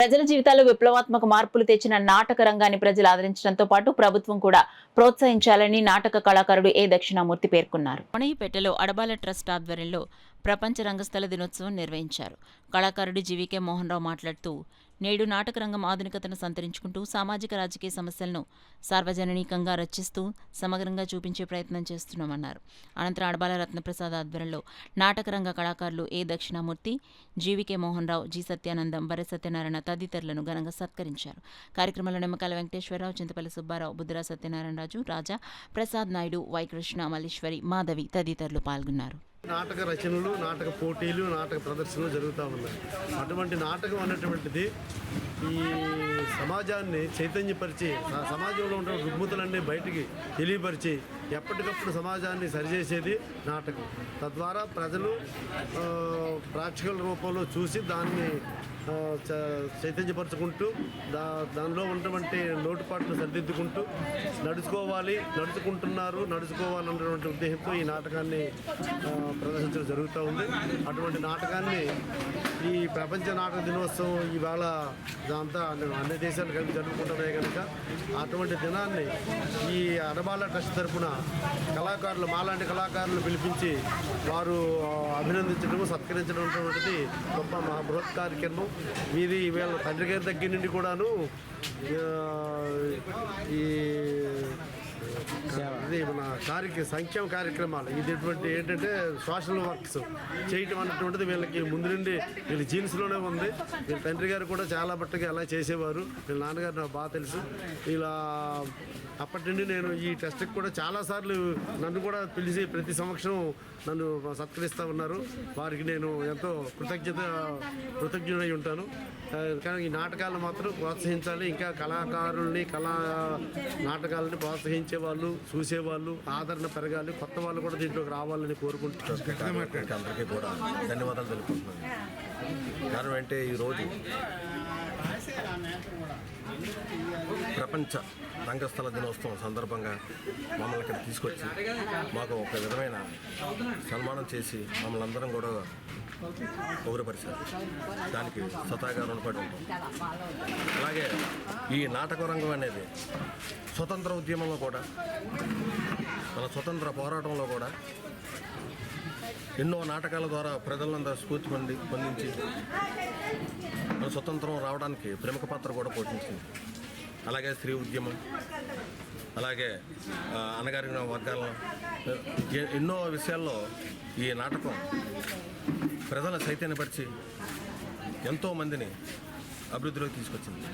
ప్రజల జీవితాల్లో విప్లవాత్మక మార్పులు తెచ్చిన నాటక రంగాన్ని ప్రజలు ఆదరించడంతో పాటు ప్రభుత్వం కూడా ప్రోత్సహించాలని నాటక కళాకారుడు ఏ దక్షిణామూర్తి పేర్కొన్నారు. కొణయిపేటలో అడబాల ట్రస్ట్ ఆధ్వర్యంలో ప్రపంచ రంగస్థల దినోత్సవం నిర్వహించారు. కళాకారుడు జీవీకే మోహన్ రావు మాట్లాడుతూ, నేడు నాటక రంగం ఆధునికతను సంతరించుకుంటూ సామాజిక రాజకీయ సమస్యలను సార్వజనీకంగా రచిస్తూ సమగ్రంగా చూపించే ప్రయత్నం చేస్తున్నామన్నారు. అనంతరం అడబాల రత్నప్రసాద్ ఆధ్వర్యంలో నాటక రంగ కళాకారులు ఏ దక్షిణామూర్తి, జీవీకే మోహన్ రావు, జి సత్యానందం, బర్రె సత్యనారాయణ తదితరులను ఘనంగా సత్కరించారు. కార్యక్రమంలో నిమ్మకాయల వెంకటేశ్వరరావు, చింతపల్లి సుబ్బారావు, బుద్ధిరా సత్యనారాయణరాజు, రాజా, ప్రసాద్ నాయుడు, వై కృష్ణ, మల్లీశ్వరి, మాధవి తదితరులు పాల్గొన్నారు. నాటక రచనలు, నాటక పోటీలు, నాటక ప్రదర్శనలు జరుగుతూ ఉన్నాయి. అటువంటి నాటకం అన్నటువంటిది ఈ సమాజాన్ని చైతన్యపరిచి, సమాజంలో ఉన్న రుగ్మతలన్నీ బయటికి తెలియపరిచి ఎప్పటికప్పుడు సమాజాన్ని సరిచేసేది నాటకం. తద్వారా ప్రజలు ప్రేక్షకుల రూపంలో చూసి దాన్ని చైతన్యపరచుకుంటూ దానిలో ఉన్నటువంటి లోటుపాట్లు సరిదిద్దుకుంటూ నడుచుకోవాలన్నటువంటి ఉద్దేశంతో ఈ నాటకాన్ని ప్రదర్శించడం జరుగుతూ ఉంది. అటువంటి నాటకాన్ని ఈ ప్రపంచ నాటక దినోత్సవం ఇవాళ అంతా అన్ని దేశాలు కలిపి జరుపుకుంటున్నాయి కనుక అటువంటి దినాన్ని ఈ అడబాల ట్రస్ట్ తరఫున మాలాంటి కళాకారులు పిలిపించి వారు అభినందించడం, సత్కరించడం అనేటువంటిది గొప్ప బృహత్ కార్యక్రమం. ఇది వీళ్ళ తండ్రి గారి దగ్గర నుండి కూడాను ఈ ఇది మన సంక్షేమ కార్యక్రమాలు ఇటువంటి ఏంటంటే సోషల్ వర్క్స్ చేయటం అన్నటువంటిది వీళ్ళకి ముందు నుండి వీళ్ళ జీన్స్లోనే ఉంది. వీళ్ళ తండ్రి గారు కూడా చాలా మట్టుగా అలా చేసేవారు. వీళ్ళ నాన్నగారు నాకు బాగా తెలుసు. ఇలా అప్పటి నుండి నేను ఈ టెస్ట్కి కూడా చాలాసార్లు నన్ను కూడా పిలిచి ప్రతి సంవత్సరం నన్ను సత్కరిస్తూ ఉన్నారు. వారికి నేను ఎంతో కృతజ్ఞుడై ఉంటాను. కానీ ఈ నాటకాలను మాత్రం ప్రోత్సహించాలి. ఇంకా కళాకారుల్ని నాటకాలని ప్రోత్సహించే వాళ్ళు, చూసేవాళ్ళు ఆదరణ పెరగాలి. కొత్త వాళ్ళు కూడా దీంట్లోకి రావాలని కోరుకుంటున్నాను. అందరికీ కూడా ధన్యవాదాలు తెలుపుకుంటున్నాను. కారణం అంటే ఈరోజు ప్రపంచ రంగస్థల దినోత్సవం సందర్భంగా మమ్మల్ని ఇక్కడ తీసుకొచ్చి మాకు ఒక విధమైన సన్మానం చేసి మమ్మల్ని అందరం కూడా పౌరపరిచారు. దానికి స్వతహాగా రుణపడి ఉంటాం. అలాగే ఈ నాటక రంగం అనేది స్వతంత్ర ఉద్యమంలో కూడా, మన స్వతంత్ర పోరాటంలో కూడా ఎన్నో నాటకాల ద్వారా ప్రజలందరూ స్ఫూర్తి పొందించి మన స్వతంత్రం రావడానికి ప్రముఖ పాత్ర కూడా పోషించింది. అలాగే స్త్రీ ఉద్యమం, అలాగే అణగారిన వర్గాలను ఎన్నో విషయాల్లో ఈ నాటకం ప్రజల చైతన్యపరిచి ఎంతోమందిని అభివృద్ధిలోకి తీసుకొచ్చింది.